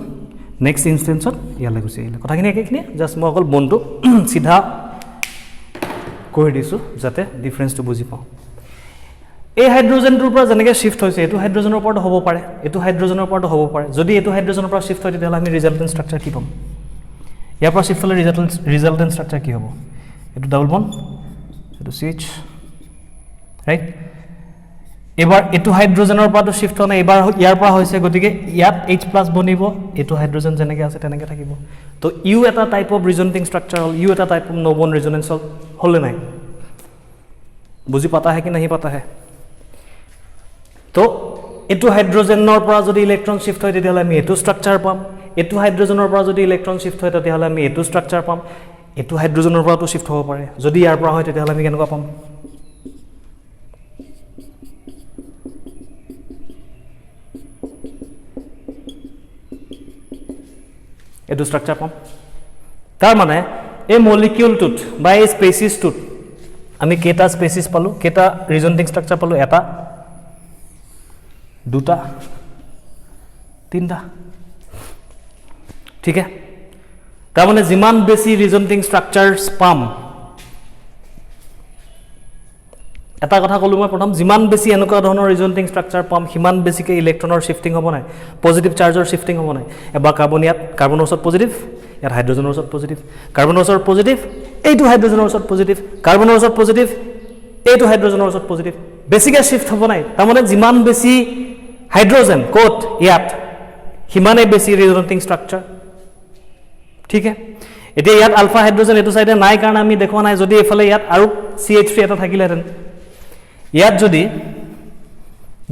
নেক্সট ইনষ্টেঞ্চত ইয়ালৈ গুচি আহিলে কথাখিনি একেখিনিয়ে জাষ্ট মই অকল বনটো চিধা কৰি দিছোঁ যাতে ডিফাৰেঞ্চটো বুজি পাওঁ এই হাইড্ৰজেনটোৰ পৰা যেনেকৈ শ্বিফ্ট হৈছে এইটো হাইড্ৰজেনৰ ওপৰতো হ'ব পাৰে এইটো হাইড্ৰজেনৰ ওপৰতো হ'ব পাৰে যদি এইটো হাইড্ৰজেনৰ পৰা শ্বিফ্ট হয় তেতিয়াহ'লে আমি ৰিজাল্টেণ্ট ষ্ট্ৰাকচাৰ কি পাম ইয়াৰ পৰা শ্বিফ্ট হ'লে ৰিজাল্টেণ্ট ষ্ট্ৰাকচাৰ কি হ'ব এইটো ডাবল বন এইটো CH ৰাইট এবাৰ এইটো হাইড্ৰজেনৰ পৰাতো শ্বিফ্ট হোৱা নাই এবাৰ ইয়াৰ পৰা হৈছে গতিকে ইয়াত H+ বনিব এইটো হাইড্ৰজেন যেনেকৈ আছে তেনেকৈ থাকিব তো ইউ এটা টাইপ অফ ৰিজনেটিং ষ্ট্ৰাকচাৰ হ'ল ইউ এটা টাইপ অফ নো বন ৰিজনেন্স হ'লে নাই বুজি পাতা হে কি নাহি পাতা হে তো এইটো হাইড্ৰজেনৰ পৰা যদি ইলেক্ট্ৰন শ্বিফ্ট হয় তেতিয়াহ'লে আমি এইটো ষ্ট্ৰাকচাৰ পাম এইটো হাইড্ৰজেনৰ পৰা যদি ইলেক্ট্ৰন শ্বিফ্ট হয় তেতিয়াহ'লে আমি এইটো ষ্ট্ৰাকচাৰ পাম এইটো হাইড্ৰজেনৰ পৰাতো শ্বিফ্ট হ'ব পাৰে যদি ইয়াৰ পৰা হয় তেতিয়াহ'লে আমি কেনেকুৱা পাম এইটো ষ্ট্ৰাকচাৰ পাম তাৰ মানে এই মলিকিউলটোত বা এই স্পেচিছটোত আমি কেইটা স্পেচিছ পালোঁ কেইটা ৰিজনেটিং ষ্ট্ৰাকচাৰ পালোঁ এটা দুটা তিনিটা ঠিক আছে তাৰমানে যিমান বেছি ৰিজনেটিং ষ্ট্ৰাকচাৰছ পাম এটা কথা ক'লোঁ মই প্ৰথম যিমান বেছি এনেকুৱা ধৰণৰ ৰিজনেটিং ষ্ট্ৰাকচাৰ পাম সিমান বেছিকৈ ইলেক্ট্ৰনৰ শ্বিফটিং হ'ব নাই পজিটিভ চাৰ্জৰ শ্বিফটিং হ'ব নাই এবাৰ কাৰ্বনৰ ওচৰত পজিটিভ ইয়াত হাইড্ৰজেনৰ ওচৰত পজিটিভ কাৰ্বনৰ ওচৰত পজিটিভ এইটো হাইড্ৰজেনৰ ওচৰত পজিটিভ কাৰ্বনৰ ওচৰত পজিটিভ এইটো হাইড্ৰজেনৰ ওচৰত পজিটিভ বেছিকৈ শ্বিফ্ট হ'ব নাই তাৰমানে যিমান বেছি হাইড্ৰজেন ক'ত ইয়াত সিমানেই বেছি ৰিজনেটিং ষ্ট্ৰাকচাৰ ঠিক আছে এতিয়া ইয়াত আলফা হাইড্ৰজেন এইটো চাইডে নাই কাৰণে আমি দেখুওৱা নাই যদি এইফালে ইয়াত আৰু CH3 এটা থাকিলেহেঁতেন ইয়াত যদি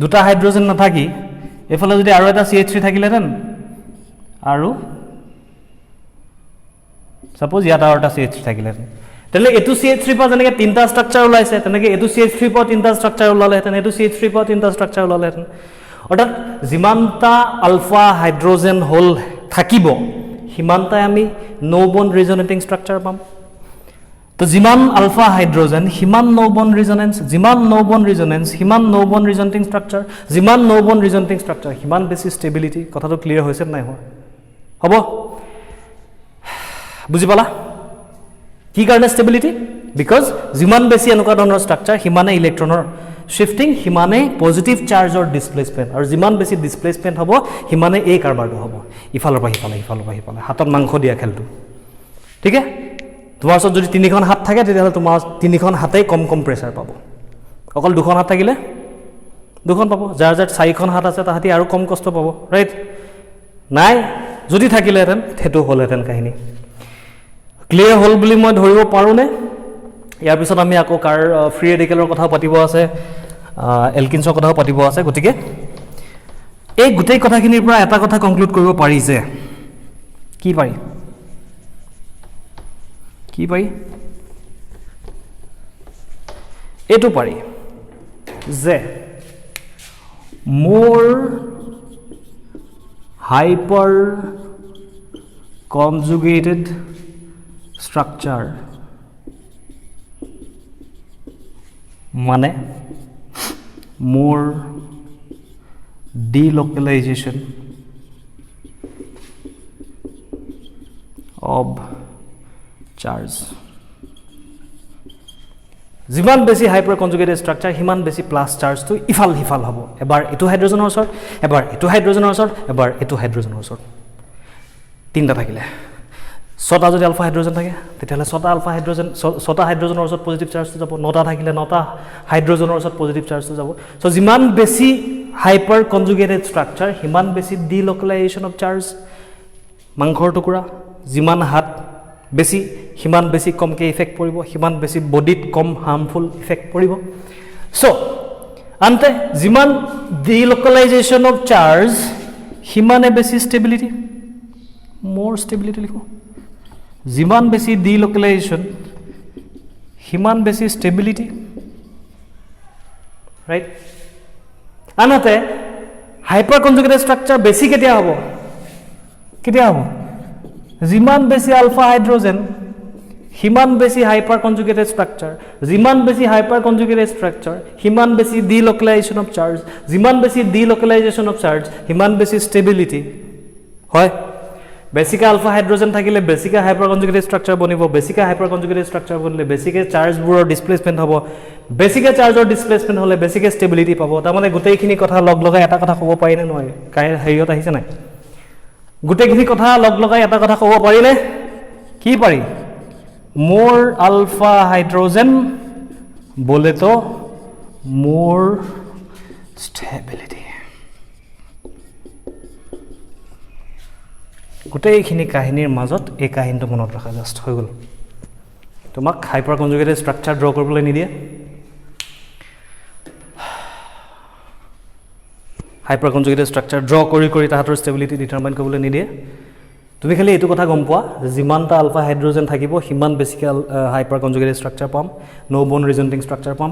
দুটা হাইড্ৰজেন নাথাকি এইফালে যদি আৰু এটা CH3 থাকিলেহেঁতেন আৰু সাপোজ ইয়াত আৰু এটা CH3 থাকিলেহেঁতেন তেতিয়াহ'লে এইটো CH3 পৰা যেনেকৈ তিনিটা ষ্ট্ৰাকচাৰ ওলাইছে তেনেকৈ এইটো CH3 পৰা তিনিটা ষ্ট্ৰাকচাৰ ওলালেহেঁতেন এইটো CH3 পৰা তিনিটা ষ্ট্ৰাকচাৰ ওলালেহেঁতেন অৰ্থাৎ যিমানটা আলফা হাইড্ৰজেন হ'ল থাকিব সিমানটাই আমি নো বন ৰিজনেটিং ষ্ট্ৰাকচাৰ পাম তো যিমান আলফা হাইড্ৰজেন সিমান নো বন ৰিজনেন্স যিমান নো বন ৰিজনেন্স সিমান নো বন ৰিজনেটিং ষ্ট্ৰাকচাৰ যিমান নো বন ৰিজনেটিং ষ্ট্ৰাকচাৰ সিমান বেছি ষ্টেবিলিটি কথাটো ক্লিয়াৰ হৈছে নাই হোৱা হ'ব বুজি পালা কি কাৰণে ষ্টেবিলিটি বিকজ যিমান বেছি এনেকুৱা ধৰণৰ ষ্ট্ৰাকচাৰ সিমানে ইলেক্ট্ৰনৰ শ্বিফটিং সিমানে পজিটিভ চাৰ্জৰ ডিছপ্লেচমেণ্ট আৰু যিমান বেছি ডিছপ্লেচমেণ্ট হ'ব সিমানে এই কাৰবাৰটো হ'ব ইফালৰ পৰা সিফালে সিফালৰ পৰা সিফালে হাতত মাংস দিয়া খেলটো ঠিক আছে তোমাৰ ওচৰত যদি তিনিখন হাত থাকে তেতিয়াহ'লে তোমাৰ তিনিখন হাতেই কম কম প্ৰেছাৰ পাব অকল দুখন হাত থাকিলে দুখন পাব যাৰ যাৰ চাৰিখন হাত আছে তাহাঁতি আৰু কম কষ্ট পাব ৰাইট নাই যদি থাকিলেহেঁতেন সেইটো হ'লহেঁতেন কাহিনী ক্লিয়াৰ হ'ল বুলি মই ধৰিব পাৰোঁনে ইয়াৰ পিছত আমি আকৌ ফ্ৰী ৰেডিকেলৰ কথাও পাতিব আছে এলকিনছৰ কথাও পাতিব আছে গতিকে এই গোটেই কথাখিনিৰ পৰা এটা কথা কনক্লুড কৰিব পাৰি যে কি পাৰি কি পাৰি এইটো পাৰি যে মোৰ হাইপাৰ কনজুগেটেড স্ট্ৰাকচাৰ মানে মোৰ delocalization of charge যিমান বেছি হাইপাৰ কনজুগেটেড স্ট্ৰাকচাৰ সিমান বেছি প্লাস চাৰ্জটো ইফাল সিফাল হ'ব এবাৰ এটো হাইড্ৰজেনৰ ওচৰত এবাৰ এটো হাইড্ৰজেনৰ ওচৰত এবাৰ এটো হাইড্ৰজেনৰ ওচৰত তিনটা থাকিলে ছটা যদি আলফা হাইড্ৰজেন থাকে তেতিয়াহ'লে ছটা হাইড্ৰজেনৰ ওচৰত পজিটিভ চাৰ্জটো যাব, 9টা থাকিলে 9টা হাইড্ৰজেনৰ ওচৰত পজিটিভ চাৰ্জটো যাব। চ' যিমান বেছি হাইপাৰ কনজুগেটেড ষ্ট্ৰাকচাৰ সিমান বেছি ডিল'কেলাইজেশ্যন অফ চাৰ্জ। মাংসৰ টুকুৰা যিমান হাত বেছি সিমান বেছি কমকৈ ইফেক্ট পৰিব, সিমান বেছি বডিত কম হাৰ্মফুল ইফেক্ট পৰিব। চ' আনহাতে যিমান ডিল'কেলাইজেশ্যন অফ চাৰ্জ সিমানে বেছি ষ্টেবিলিটি, মোৰ ষ্টেবিলিটি লিখোঁ। যিমান বেছি ডিল'কেলাইজেশ্যন সিমান বেছি ষ্টেবিলিটি, ৰাইট। আনহাতে হাইপাৰ কনজুগেটেড ষ্ট্ৰাকচাৰ বেছি কেতিয়া হ'ব? যিমান বেছি আলফা হাইড্ৰজেন সিমান বেছি হাইপাৰ কনজুগেটেড ষ্ট্ৰাকচাৰ, যিমান বেছি হাইপাৰ কনজুগেটেড ষ্ট্ৰাকচাৰ সিমান বেছি ডিল'কেলাইজেশ্যন অফ চাৰ্জ, যিমান বেছি ডিল'কেলাইজেশ্যন অফ চাৰ্জ সিমান বেছি ষ্টেবিলিটি হয়। বেছিকৈ আলফা হাইড্ৰজেন থাকিলে বেছিকৈ হাইপাৰ কনজুগেটেড ষ্ট্ৰাকচাৰ বনিব, বেছিকৈ হাইপাৰ কনজুগেটেড ষ্ট্ৰাকচাৰ বনিলে বেছিকৈ চাৰ্জবোৰৰ ডিছপ্লেচমেণ্ট হ'ব, বেছিকৈ চাৰ্জৰ ডিছপ্লেচমেণ্ট হ'লে বেছিকৈ ষ্টেবিলিটি পাব। তাৰমানে গোটেইখিনি কথা লগ লগাই এটা কথা ক'ব পাৰিনে নোৱাৰে? হেৰিয়ত আহিছে নাই? গোটেইখিনি কথা লগ লগাই এটা কথা ক'ব পাৰিনে? কি পাৰি? মোৰ আলফা হাইড্ৰজেন বলে তো মোৰ ষ্টেবিলিটি। গোটেইখিনি কাহিনীৰ মাজত এই কাহিনীটো মনত ৰখা, জাষ্ট হৈ গ'ল। তোমাক হাইপাৰ কনজুগেটেড ষ্ট্ৰাকচাৰ ড্ৰ কৰিবলৈ নিদিয়ে, হাইপাৰ কনজুগেটেড ষ্ট্ৰাকচাৰ ড্ৰ কৰি তাহাঁতৰ ষ্টেবিলিটি ডিটাৰমাইন কৰিবলৈ নিদিয়ে। তুমি খালি এইটো কথা গম পোৱা যে যিমানটা আলফা হাইড্ৰজেন থাকিব সিমান বেছিকৈ হাইপাৰ কনজুগেটেড ষ্ট্ৰাকচাৰ পাম, নো বন ৰিজনেটিং ষ্ট্ৰাকচাৰ পাম।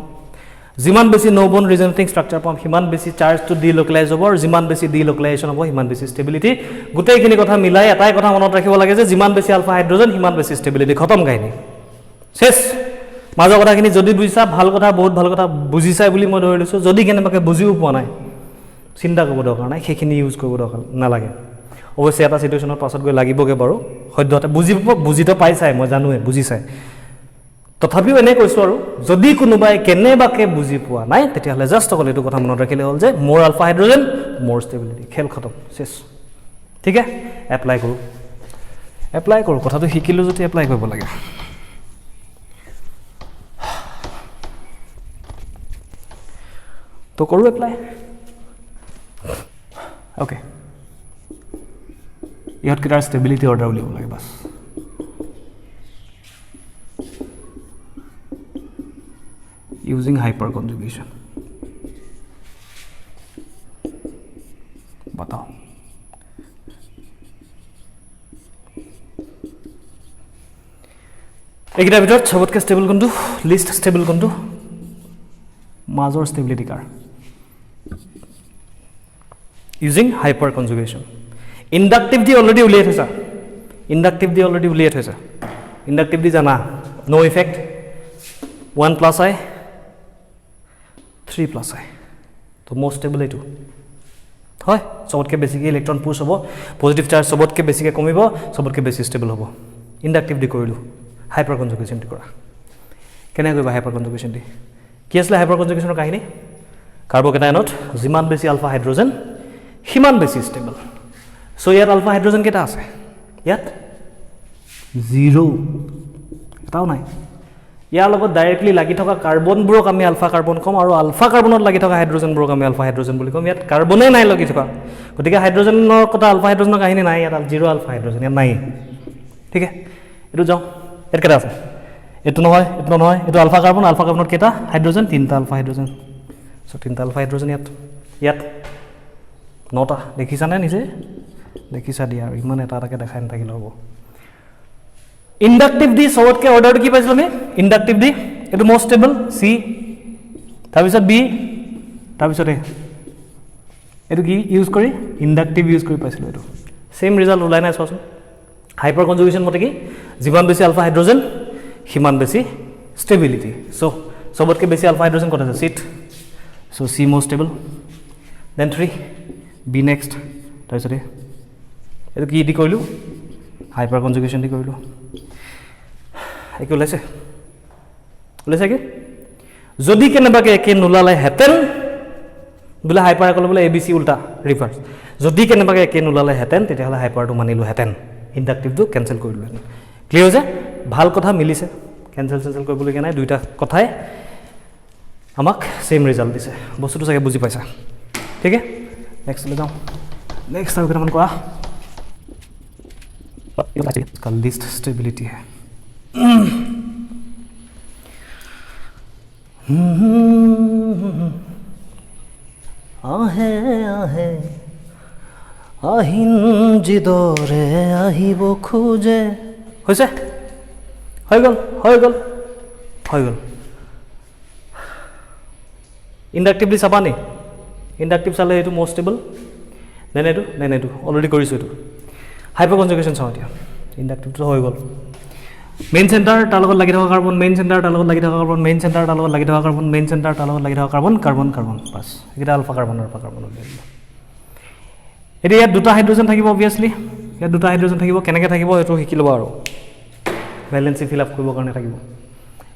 যিমান বেছি নো বন ৰিজনেটিং ষ্ট্ৰাকচাৰ পাম সিমান বেছি চাৰ্জটো ডিল'কেলাইজ হ'ব, আৰু যিমান বেছি ডিল'কেলাইজেশ্যন হ'ব সিমান বেছি ষ্টেবিলিটি। গোটেইখিনি কথা মিলাই এটাই কথা মনত ৰাখিব লাগে যে যিমান বেছি আলফা হাইড্ৰজেন সিমান বেছি ষ্টেবিলিটি। খতম কাহিনী, শেষ। মাজৰ কথাখিনি যদি বুজিছা ভাল কথা, বহুত ভাল কথা বুজিছাই বুলি মই ধৰি লৈছোঁ। যদি কেনেবাকৈ বুজিও পোৱা নাই চিন্তা কৰিব দৰকাৰ নাই, সেইখিনি ইউজ কৰিব দৰকাৰ নালাগে। অৱশ্যে এটা চিটুৱেশ্যনৰ পাছত গৈ লাগিবগৈ বাৰু, সদ্যহতে বুজিতো পাইছাই, মই জানোৱে বুজিছাই। তথাপিও এনে কৈছোঁ আৰু যদি কোনোবাই কেনেবাকৈ বুজি পোৱা নাই তেতিয়াহ'লে জাষ্ট অকল এইটো কথা মনত ৰাখিলে হ'ল যে মোৰ আলফা হাইড্ৰজেন মোৰ ষ্টেবিলিটি, খেল খতম, শেষ। ঠিক আছে, এপ্লাই কৰোঁ। কথাটো শিকিলোঁ যদি এপ্লাই কৰিব লাগে। তো কৰোঁ এপ্লাই। অ'কে, ইহঁতকেইটাৰ ষ্টেবিলিটি অৰ্ডাৰ উলিয়াব লাগে বাছ। ইউজিং হাইপাৰ কনজুগেশ্যন बताओ। এইকেইটাৰ ভিতৰত চবতকৈ ষ্টেবল কোনটো, লিষ্ট ষ্টেবল কোনটো, মাজৰ ষ্টেবিলিটি কাৰ? Using hyperconjugation. ইণ্ডাক্টিভ দি অলৰেডি উলিয়াই থৈছা, ইণ্ডাক্টিভ দি জানা নো ইফেক্ট, 1 + I 3 + I, তো মষ্ট ষ্টেবল এইটো হয়। চবতকৈ বেছিকৈ ইলেক্ট্ৰন পুছ হ'ব, পজিটিভ চাৰ্জ চবতকৈ বেছিকৈ কমিব, চবতকৈ বেছি ষ্টেবল হ'ব। ইণ্ডাক্টিভ দি কৰিলোঁ, হাইপাৰ কনজুগেশ্যন দি কৰা। কেনেকৈ কৰিবা হাইপাৰ কনজুগেশ্যন দি? কি আছিলে হাইপাৰ কনজুগেশ্যনৰ কাহিনী? কাৰ্বকেটায়নত যিমান বেছি আলফা হাইড্ৰজেন সিমান বেছি ষ্টেবল। চ' ইয়াত আলফা হাইড্ৰজেন কেইটা আছে? ইয়াত 0, এটাও নাই। ইয়াৰ লগত ডাইৰেক্টলি লাগি থকা কাৰ্বনবোৰক আমি আলফা কাৰ্বন ক'ম, আৰু আলফা কাৰ্বনত লাগি থকা হাইড্ৰজেনবোৰক আমি আলফা হাইড্ৰজেন বুলি ক'ম। ইয়াত কাৰ্বনেই নাই লাগি থকা, গতিকে হাইড্ৰজেনৰ কথা আলফা হাইড্ৰজেনৰ কাহিনী নাই ইয়াত, 0 আলফা হাইড্ৰজেন ইয়াত নাই। ঠিক আছে, এইটো যাওঁ। ইয়াত কেইটা আছে? এইটো নহয়, এইটো আলফা কাৰ্বনত কেইটা হাইড্ৰজেন? 3টা আলফা হাইড্ৰজেন। চ' 3টা আলফা হাইড্ৰজেন ইয়াত 9টা। দেখিছানে নিজে? দেখিছা দিয়া, আৰু ইমান এটাকৈ দেখাই নাথাকিলে হ'ব। ইণ্ডাক্টিভ দি চবতকৈ অৰ্ডাৰটো কি পাইছিলোঁ আমি? ইণ্ডাক্টিভ দি এইটো মষ্ট ষ্টেবল C, তাৰপিছত B, তাৰপিছত A। এইটো কি ইউজ কৰি? ইণ্ডাক্টিভ ইউজ কৰি পাইছিলোঁ। এইটো ছেইম ৰিজাল্ট ওলাই নাই চোৱাচোন। হাইপাৰ কনজুগেশ্যন মতে কি? যিমান বেছি আলফা হাইড্ৰজেন সিমান বেছি ষ্টেবিলিটি। চ' চবতকৈ বেছি আলফা হাইড্ৰজেন ক'ত আছে? চিত। চ' C most stable, then 3, B next, তাৰপিছত এইটো কি দি কৰিলোঁ? হাইপাৰ কনজুগেশ্যন দি কৰিলোঁ। একে ওলাইছে কি? যদি কেনেবাকৈ একে নোলালে হেঁতেন বোলে হাইপাৰ ক'লে বোলে ABC উল্টা ৰিভাৰ্চ, যদি কেনেবাকৈ একে নোলালে হেঁতেন তেতিয়াহ'লে হাইপাৰটো মানিলোঁ হেঁতেন। ইণ্ডাক্টিভটো কেঞ্চেল কৰিলোঁ। ক্লিয়াৰ হৈছে? ভাল কথা মিলিছে, কেঞ্চেল কৰিবলগীয়া নাই, দুইটা কথাই আমাক ছেইম ৰিজাল্ট দিছে। বস্তুটো চাগে বুজি পাইছা? ঠিক আছে, নেক্সটলৈ যাওঁ। नेक्स्ट और केटामान कोआ इसका लिस्ट स्टेबिलिटी है। आहे आहे আহিন জিদৰে আহিব খোজে হৈছে হৈ গ'ল ইণ্ডাক্টিভলি চাবা নি? ইণ্ডাক্টিভ চালে এইটো মষ্ট ষ্টেবল, দেন এইটো অলৰেডি কৰিছোঁ। এইটো হাইপাৰ কনজুগেশ্যন চাওঁ এতিয়া। ইণ্ডাক্টিভটো হৈ গ'ল। মেইন চেণ্টাৰ তাৰ লগত লাগি থকা কাৰ্বন, মেইন চেণ্টাৰ তাৰ লগত লাগি থকা কাৰ্বন, মেইন চেণ্টাৰ তাৰ লগত লাগি থকা কাৰ্বন, মেইন চেণ্টাৰ তাৰ লগত লাগি থকা কাৰ্বন, বাছ এইকেইটা আলফা কাৰ্বন উলিয়াই দিলোঁ। এতিয়া ইয়াত দুটা হাইড্ৰজেন থাকিব অবভিয়াছলি, ইয়াত দুটা হাইড্ৰজেন থাকিব। কেনেকৈ থাকিব সেইটো শিকি ল'ব আৰু ভেলেঞ্চি ফিল আপ কৰিবৰ কাৰণে থাকিব।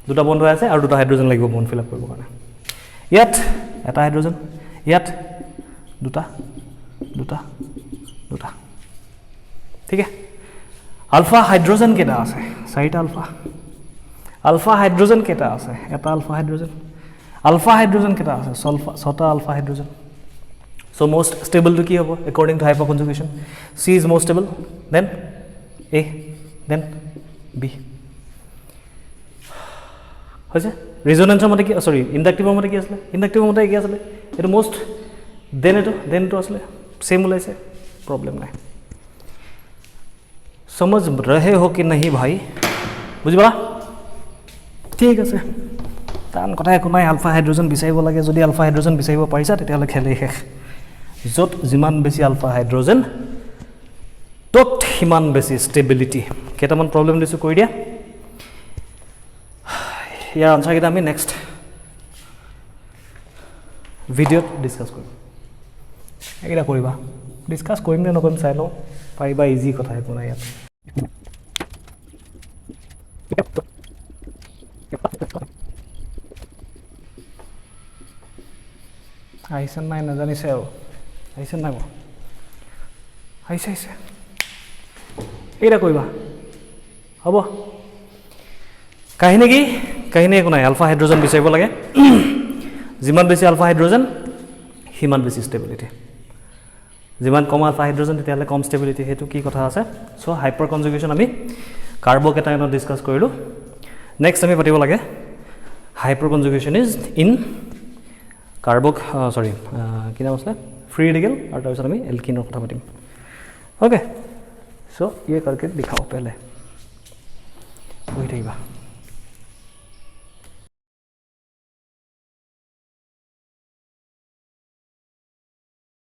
দুটা বন্ধ হৈ আছে আৰু দুটা হাইড্ৰজেন লাগিব বন্ধ ফিল আপ কৰিবৰ কাৰণে। ইয়াত এটা হাইড্ৰজেন, ইয়াত দুটা, ঠিক আছে। আলফা হাইড্ৰজেন কেইটা আছে? 4টা আলফা। আলফা হাইড্ৰজেন কেইটা আছে? এটা আলফা হাইড্ৰজেন। আলফা হাইড্ৰজেন কেইটা আছে? 6টা alpha hydrogen. So most stable to কি হ'ব according to hyperconjugation? C is most stable, then A, then B. হৈছে ৰিজনেন্সৰ মতে কি, সৰি ইণ্ডাক্টিভৰ মতে কি আছিলে? ইণ্ডাক্টিভৰ মতে কি আছিলে? এইটো most, then এইটো আছিলে সেম ওলাইছে, প্ৰব্লেম নাই। समझ रहे हो कि नहीं भाई? বুজি পালা? ঠিক আছে, টান কথা একো নাই। আলফা হাইড্ৰজেন বিচাৰিব লাগে। যদি আলফা হাইড্ৰজেন বিচাৰিব পাৰিছা তেতিয়াহ'লে খেলেই শেষ। য'ত যিমান বেছি আলফা হাইড্ৰজেন ত'ত সিমান বেছি ষ্টেবিলিটি। কেইটামান প্ৰব্লেম দিছোঁ, কৰি দিয়া। ইয়াৰ আনচাৰকেইটা আমি নেক্সট ভিডিঅ'ত ডিছকাছ কৰিম। এইকেইটা কৰিবা, ডিছকাছ কৰিম নে নকৰিম চাই লওঁ। পাৰিবা, ইজি কথা একো নাই ইয়াত। আহিছে নাই নাজানিছে আৰু, আহিছে নাই বাৰু? আহিছে এইকেইটা কৰিবা, হ'ব। কাহিনী কি? কাহিনী একো নাই। আলফা হাইড্ৰজেন বিচাৰিব লাগে। যিমান বেছি আলফা হাইড্ৰজেন সিমান বেছি ষ্টেবিলিটি। যিমান কম আলফা হাইড্ৰজেন তেতিয়াহ'লে কম ষ্টেবিলিটি। সেইটো কি কথা আছে? চ' হাইপাৰ কনজুগেশ্যন আমি কাৰ্বকেটায়নত ডিছকাছ কৰিলোঁ। নেক্সট আমি পাতিব লাগে হাইপাৰ কনজুগেশ্যন ইজ ইন কি নাম আছিলে? Free radical. আৰু তাৰপিছত আমি এলকিনৰ কথা পাতিম। অ'কে, চ' ये करके दिखाओ पहले, বহি থাকিবা।